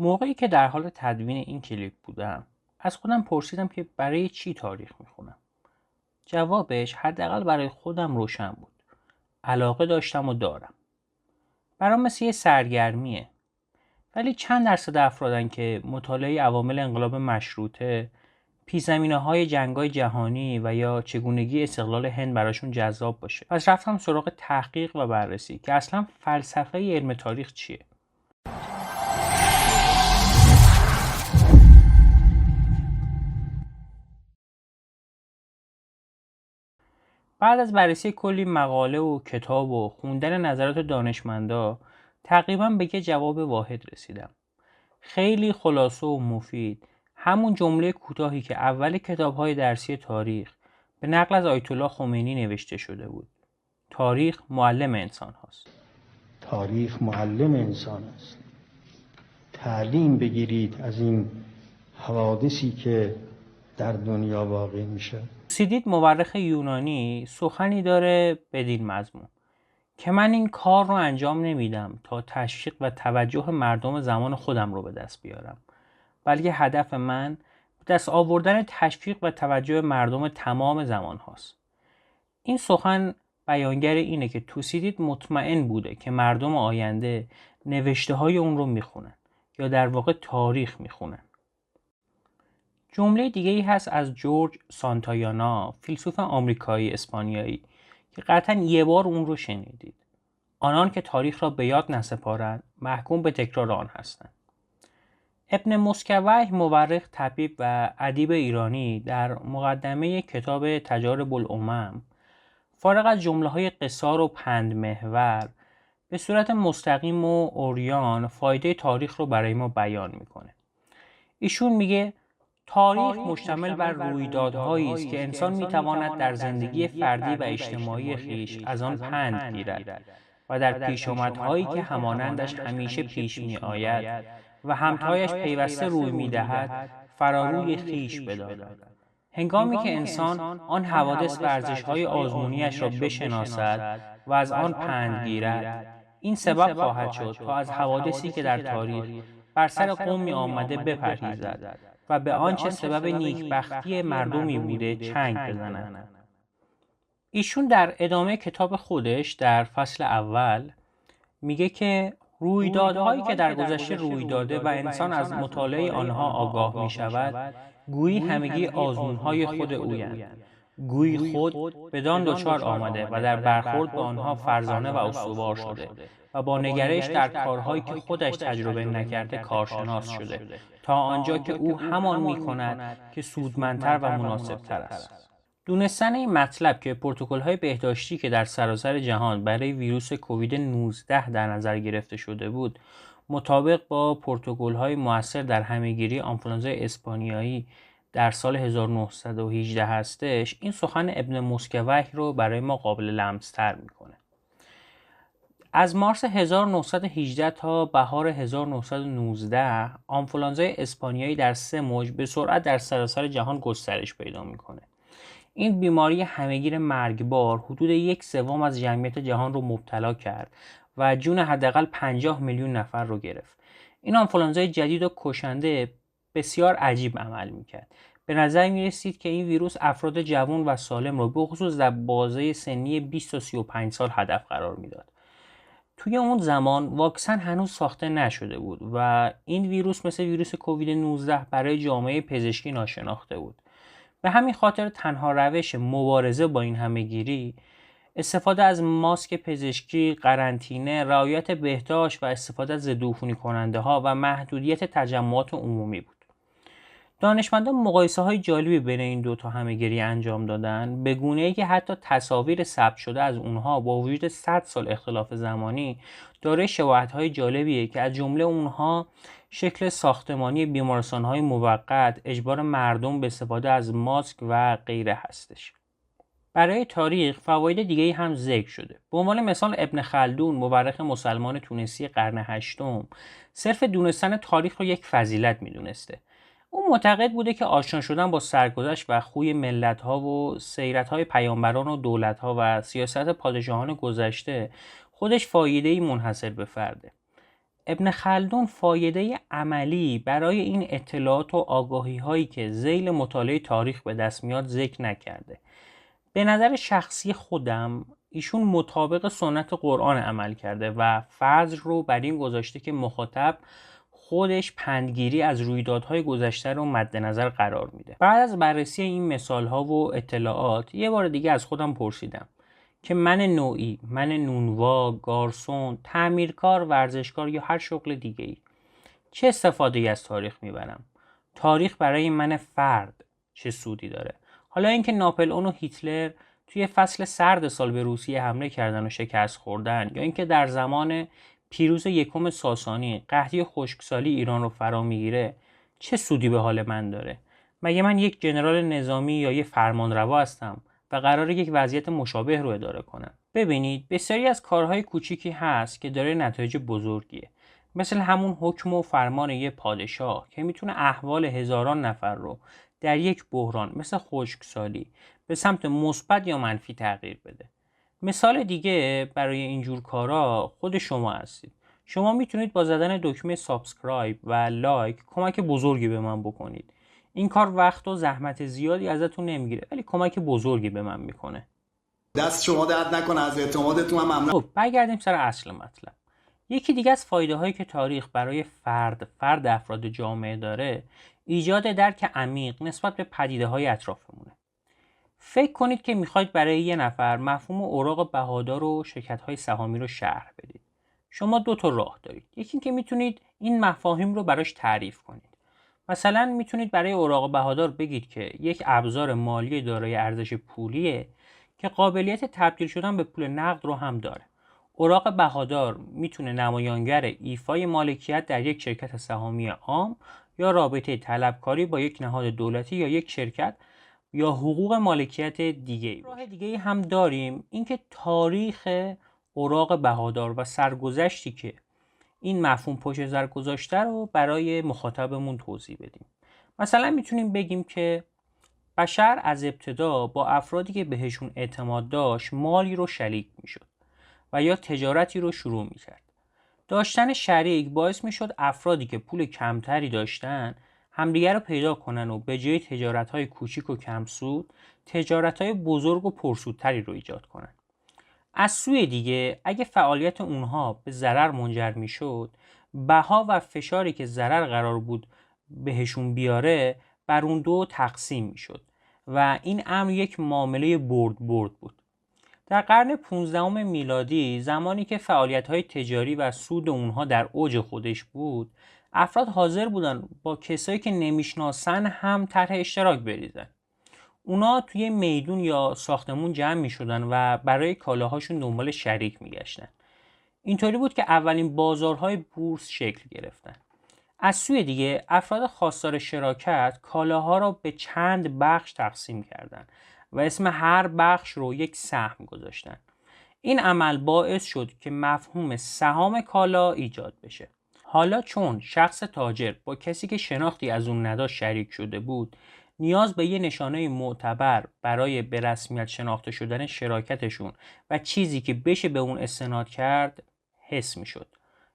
موقعی که در حال تدوین این کلیپ بودم از خودم پرسیدم که برای چی تاریخ میخونم. جوابش حداقل برای خودم روشن بود. علاقه داشتم و دارم. برام مثل یه سرگرمیه. ولی چند درصد افرادن که مطالعه عوامل انقلاب مشروطه، پیش‌زمینه‌های جنگ‌های جهانی و یا چگونگی استقلال هند براشون جذاب باشه. پس رفتم سراغ تحقیق و بررسی که اصلا فلسفه علم تاریخ چیه. بعد از بررسی کلی مقاله و کتاب و خوندن نظرات دانشمندا تقریبا به یه جواب واحد رسیدم. خیلی خلاصه و مفید، همون جمله کوتاهی که اول کتاب‌های درسی تاریخ به نقل از آیت الله خمینی نوشته شده بود. تاریخ معلم انسان هاست. تاریخ معلم انسان است. تعلیم بگیرید از این حوادثی که در دنیا واقع میشه. توسیدید مورخ یونانی سخنی داره بدین مضمون که من این کار رو انجام نمیدم تا تشویق و توجه مردم زمان خودم رو به دست بیارم، بلکه هدف من دست آوردن تشویق و توجه مردم تمام زمان هاست. این سخن بیانگر اینه که توسیدید مطمئن بوده که مردم آینده نوشته های اون رو میخونن یا در واقع تاریخ میخونن. جمله دیگه ای هست از جورج سانتایانا، فیلسوف آمریکایی اسپانیایی که قطعا یه بار اون رو شنیدید. آنان که تاریخ را به یاد نسپارند محکوم به تکرار آن هستند. ابن مسکویه مورخ طبیب و ادیب ایرانی در مقدمه کتاب تجارب الامم فارغ از جمله‌های قصار و پندمحور به صورت مستقیم و عریان فایده تاریخ رو برای ما بیان میکنه. ایشون میگه تاریخ مشتمل بر رویدادهایی است که انسان میتواند در زندگی فردی و اجتماعی خویش از آن پند گیرد و در پیشامدهایی که همانندش همیشه پیش میآید و همتایش پیوسته روی میدهد فراروی خویش بدارد. هنگامی که انسان آن حوادث و ارزش‌های آزمونی‌اش را بشناسد و از آن پند گیرد، این سبب خواهد شد تا از حوادثی که در تاریخ بر سر قومی آمده بپرهیزد و به آنچه سبب نیکبختی مردمی بوده چنگ بزند. ایشون در ادامه کتاب خودش در فصل اول میگه که رویدادهایی که در گذشته روی داده و انسان از مطالعه آنها آگاه می شود گویی همگی آزمونهای خود اویند. گویی خود بدان دچار آمده و در برخورد با آنها فرزانه و استوار شده و با نگرش در کارهایی که خودش تجربه نکرده کارشناس شده تا آنجا که او همان می کند که سودمندتر و مناسبتر است. دونستن این مطلب که پروتکل‌های بهداشتی که در سراسر جهان برای ویروس کووید 19 در نظر گرفته شده بود مطابق با پروتکل‌های مؤثر در همه‌گیری آنفولانزای اسپانیایی در سال 1918 هستش، این سخن ابن مسکویه رو برای ما قابل لمس‌تر میکنه. از مارس 1918 تا بهار 1919 آنفولانزای اسپانیایی در 3 موج به سرعت در سراسر جهان گسترش پیدا میکنه. این بیماری همهگیر مرگبار حدود 1/3 از جمعیت جهان رو مبتلا کرد و جون حداقل 50 میلیون نفر رو گرفت. این آنفولانزای جدید و کشنده بسیار عجیب عمل میکرد. به نظر میرسید که این ویروس افراد جوان و سالم رو به خصوص در بازه سنی 20 تا 35 سال هدف قرار میداد. توی اون زمان واکسن هنوز ساخته نشده بود و این ویروس مثل ویروس کووید 19 برای جامعه پزشکی ناشناخته بود. به همین خاطر تنها روش مبارزه با این همهگیری استفاده از ماسک پزشکی، قرنطینه، رعایت بهداشت و استفاده از ضدعفونی کننده ها و محدودیت تجمعات عمومی بود. دانشمندان مقایسه های جالبی بین این دو تا همهگیری انجام دادن، به گونه‌ای که حتی تصاویر ثبت شده از اونها با وجود 100 سال اختلاف زمانی دارای شباهت‌های جالبیه که از جمله اونها شکل ساختمانی بیمارستان‌های موقت، اجبار مردم به استفاده از ماسک و غیره هستش. برای تاریخ فواید دیگه‌ای هم ذکر شده. به عنوان مثال ابن خلدون، مورخ مسلمان تونسی قرن هشتم، صرف دونستن تاریخ رو یک فضیلت می‌دونسته. او معتقد بوده که آشنا شدن با سرگذشت و خوی ملت‌ها و سیرت‌های پیامبران و دولت‌ها و سیاست پادشاهان گذشته خودش فایده‌ای منحصر به فرده. ابن خلدون فایده عملی برای این اطلاعات و آگاهی هایی که ذیل مطالعه تاریخ به دست میاد ذکر نکرده. به نظر شخصی خودم ایشون مطابق سنت قرآن عمل کرده و فضل رو بر این گذاشته که مخاطب خودش پندگیری از رویدادهای گذشته رو مد نظر قرار میده. بعد از بررسی این مثالها و اطلاعات یه بار دیگه از خودم پرسیدم که من نوعی، من نونوا، گارسون، تعمیرکار، ورزشکار یا هر شغل دیگه‌ای چه استفاده‌ای از تاریخ میبرم؟ تاریخ برای من فرد چه سودی داره؟ حالا اینکه ناپلئون و هیتلر توی فصل سرد سال به روسیه حمله کردن و شکست خوردن، یا اینکه در زمان پیروز یکم ساسانی قحطی خشکسالی ایران رو فرا میگیره، چه سودی به حال من داره؟ مگه من یک ژنرال نظامی یا یک فرمانروا هستم و قراره یک وضعیت مشابه رو اداره کنم؟ ببینید بسیاری از کارهای کوچیکی هست که داره نتایج بزرگیه، مثل همون حکم و فرمان یه پادشاه که میتونه احوال هزاران نفر رو در یک بحران مثل خشکسالی به سمت مثبت یا منفی تغییر بده. مثال دیگه برای اینجور کارا خود شما هستید. شما میتونید با زدن دکمه سابسکرایب و لایک کمک بزرگی به من بکنید. این کار وقت و زحمت زیادی ازتون نمیگیره ولی کمک بزرگی به من میکنه. دست شما درد نکنه، از اعتمادتون هم ممنون. خب برگردیم سر اصل مطلب. یکی دیگه از فایده هایی که تاریخ برای فرد افراد جامعه داره، ایجاد درک عمیق نسبت به پدیده های اطرافمونه. فکر کنید که میخواید برای یه نفر مفهوم اوراق بهادار و شرکت های سهامی رو شرح بدید. شما دو تا راه دارید. یکی اینکه میتونید این مفاهیم رو براش تعریف کنید. مثلا میتونید برای اوراق بهادار بگید که یک ابزار مالی دارای ارزش پولیه که قابلیت تبدیل شدن به پول نقد رو هم داره. اوراق بهادار میتونه نمایانگر ایفای مالکیت در یک شرکت سهامی عام یا رابطه طلبکاری با یک نهاد دولتی یا یک شرکت یا حقوق مالکیت دیگه. راه دیگه هم داریم، اینکه تاریخ اوراق بهادار و سرگذشتی که این مفهوم پشت سر گذاشته رو برای مخاطبمون توضیح بدیم. مثلا میتونیم بگیم که بشر از ابتدا با افرادی که بهشون اعتماد داشت مالی رو شریک میشد و یا تجارتی رو شروع میکرد. داشتن شریک باعث میشد افرادی که پول کمتری داشتن همدیگر رو پیدا کنن و به جای تجارت‌های کوچیک و کم سود تجارت‌های بزرگ و پرسودتری رو ایجاد کنن. از سوی دیگه اگه فعالیت اونها به ضرر منجر میشد، بها و فشاری که ضرر قرار بود بهشون بیاره بر اون دو تقسیم میشد و این امر یک معامله برد بود. در قرن 15 میلادی، زمانی که فعالیت‌های تجاری و سود اونها در اوج خودش بود، افراد حاضر بودن با کسایی که نمیشناسن هم طرح اشتراک بریزن. اونا توی میدون یا ساختمون جمع میشدن و برای کالاهاشون دنبال شریک میگشتن. اینطوری بود که اولین بازارهای بورس شکل گرفتن. از سوی دیگه افراد خواستار شراکت کالاها را به چند بخش تقسیم کردند و اسم هر بخش رو یک سهم گذاشتن. این عمل باعث شد که مفهوم سهام کالا ایجاد بشه. حالا چون شخص تاجر با کسی که شناختی از اون نداشت شریک شده بود، نیاز به یه نشانه معتبر برای به رسمیت شناخته شدن شراکتشون و چیزی که بشه به اون استناد کرد حس میشد.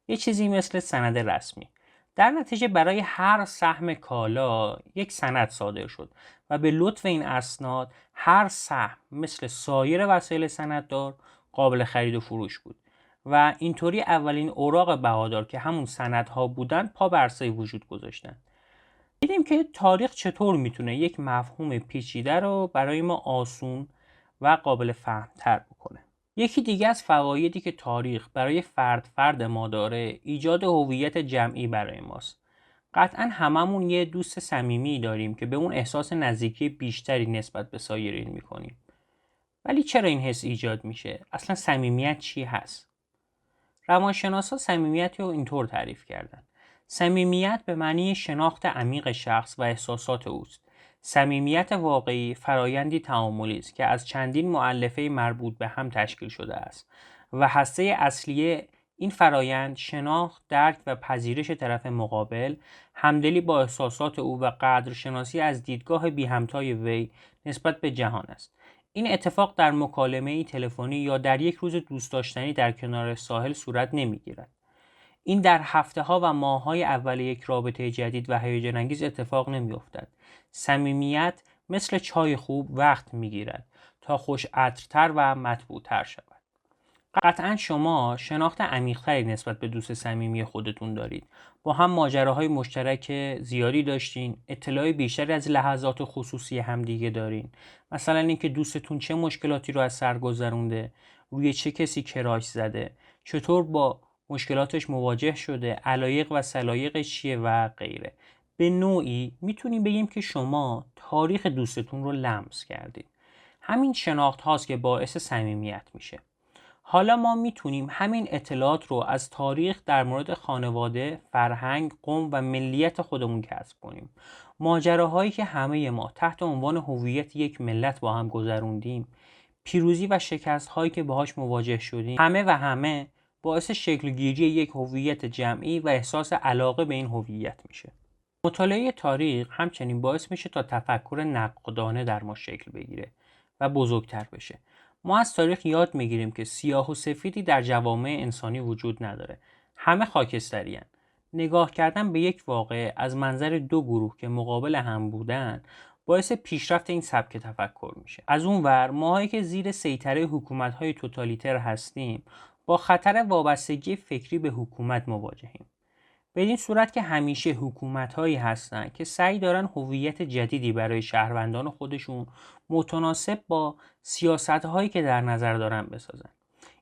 یه چیزی مثل سند رسمی. در نتیجه برای هر سهم کالا یک سند صادر شد و به لطف این اسناد هر سهم مثل سایر وسایل سنددار قابل خرید و فروش بود و اینطوری اولین اوراق بهادار که همون سندها بودن پا بر عرصه وجود گذاشتن. دیدیم که تاریخ چطور میتونه یک مفهوم پیچیده رو برای ما آسون و قابل فهم‌تر بکنه. یکی دیگه از فوایدی که تاریخ برای فرد ما داره ایجاد هویت جمعی برای ماست. قطعاً هممون یه دوست صمیمی داریم که به اون احساس نزدیکی بیشتری نسبت به سایرین میکنیم. ولی چرا این حس ایجاد میشه؟ اصلا صمیمیت چی هست؟ روانشناسا صمیمیت رو اینطور تعریف کردن. صمیمیت به معنی شناخت عمیق شخص و احساسات اوست. صمیمیت واقعی فرایندی تعاملی است که از چندین مؤلفه مربوط به هم تشکیل شده است و هسته اصلی این فرایند شناخت، درک و پذیرش طرف مقابل، همدلی با احساسات او و قدرشناسی از دیدگاه بی همتای وی نسبت به جهان است. این اتفاق در مکالمه‌ای تلفنی یا در یک روز دوست داشتنی در کنار ساحل صورت نمی‌گیرد. این در هفته‌ها و ماه‌های اول یک رابطه جدید و هیجان انگیز اتفاق نمی‌افتد. صمیمیت مثل چای خوب وقت می‌گیرد تا خوش عطرتر و مطبوع‌تر شود. قطعاً شما شناخت عمیق‌تری نسبت به دوست صمیمی خودتون دارید. با هم ماجراهای مشترک زیادی داشتین، اطلاع بیشتری از لحظات خصوصی همدیگه دارین. مثلا اینکه دوستتون چه مشکلاتی رو از سر گذرونده، روی چه کسی کراش زده، چطور با مشکلاتش مواجه شده، علایق و سلایقش چیه و غیره. به نوعی میتونیم بگیم که شما تاریخ دوستتون رو لمس کردید. همین شناخت هاست که باعث صمیمیت میشه. حالا ما میتونیم همین اطلاعات رو از تاریخ در مورد خانواده، فرهنگ، قوم و ملیت خودمون کسب کنیم. ماجراهایی که همه ما تحت عنوان هویت یک ملت با هم گذروندیم، پیروزی و شکست‌هایی که باهاش مواجه شدیم، همه باعث شکل‌گیری یک هویت جمعی و احساس علاقه به این هویت میشه. مطالعه تاریخ همچنین باعث میشه تا تفکر نقادانه در ما شکل بگیره و بزرگتر بشه. ما از تاریخ یاد میگیریم که سیاه و سفیدی در جوامع انسانی وجود نداره. همه خاکستری هن. نگاه کردن به یک واقعه از منظر دو گروه که مقابل هم بودن باعث پیشرفت این سبک تفکر میشه. از اون ور ماهایی که زیر سیطره حکومت‌های توتالیتر هستیم با خطر وابستگی فکری به حکومت مواجهیم. به این صورت که همیشه حکومت‌هایی هستن که سعی دارن هویت جدیدی برای شهروندان خودشون متناسب با سیاست‌هایی که در نظر دارن بسازن.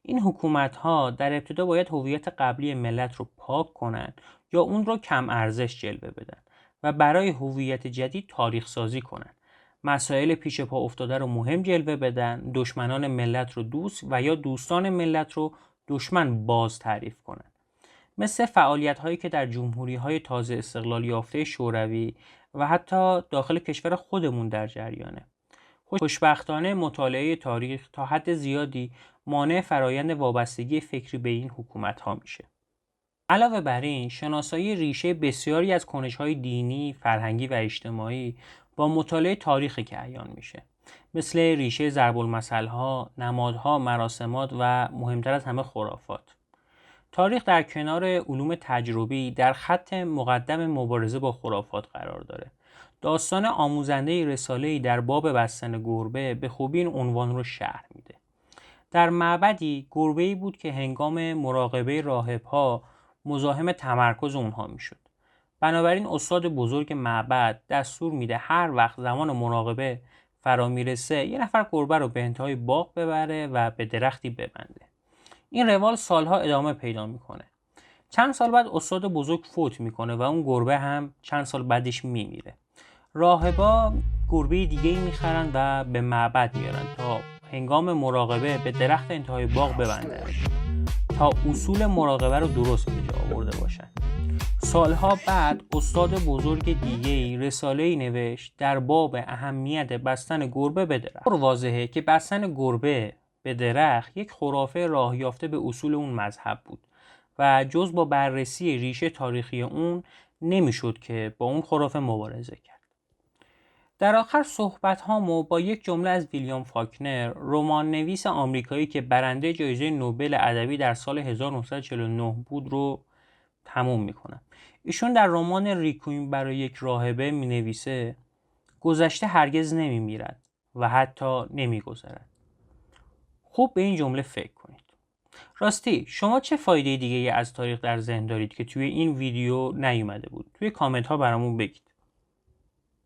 این حکومت‌ها در ابتدا باید هویت قبلی ملت رو پاک کنن یا اون رو کم ارزش جلوه بدن و برای هویت جدید تاریخ سازی کنن. مسائل پیش پا افتاده رو مهم جلوه بدن، دشمنان ملت رو دوست و یا دوستان ملت رو دشمن باز تعریف کنن. مثل فعالیت‌هایی که در جمهوری‌های تازه استقلال یافته شوروی و حتی داخل کشور خودمون در جریانه. خوشبختانه مطالعه تاریخ تا حد زیادی مانع فرایند وابستگی فکری به این حکومت‌ها میشه. علاوه بر این، شناسایی ریشه بسیاری از کنش‌های دینی، فرهنگی و اجتماعی با مطالعه تاریخ که عیان میشه. مثل ریشه ضرب‌المثل‌ها، نمادها، مراسمات و مهمتر از همه خرافات. تاریخ در کنار علوم تجربی در خط مقدم مبارزه با خرافات قرار داره. داستان آموزنده رساله‌ای در باب بستن گربه به خوبی این عنوان رو شرح میده. در معبدی گربه‌ای بود که هنگام مراقبه راهب‌ها مزاحم تمرکز اونها میشد. بنابراین استاد بزرگ معبد دستور میده هر وقت زمان مراقبه فرا میرسه یه نفر گربه رو به انتهای باغ ببره و به درختی ببنده. این روال سالها ادامه پیدا میکنه. چند سال بعد استاد بزرگ فوت میکنه و اون گربه هم چند سال بعدش میمیره. راهبا گربه دیگه‌ای میخرن و به معبد میارن تا هنگام مراقبه به درخت انتهای باغ ببندنش تا اصول مراقبه رو درست به جا آورده باشن. سالها بعد استاد بزرگ دیگه‌ای رساله‌ای نوشت در باب اهمیت بستن گربه به درخت. واضحه که بستن گربه به درخت یک خرافه راه یافته به اصول اون مذهب بود و جز با بررسی ریشه تاریخی اون نمیشد که با اون خرافه مبارزه کرد. در آخر صحبت هامو با یک جمله از ویلیام فاکنر، رمان نویس آمریکایی که برنده جایزه نوبل ادبی در سال 1949 بود رو تموم میکنم. ایشون در رمان ریکویم برای یک راهبه می نویسه گذشته هرگز نمی میرد و حتی نمی گذرد. خوب به این جمله فکر کنید. راستی شما چه فایده دیگه از تاریخ در ذهن دارید که توی این ویدیو نیومده بود؟ توی کامنت ها برامون بگید.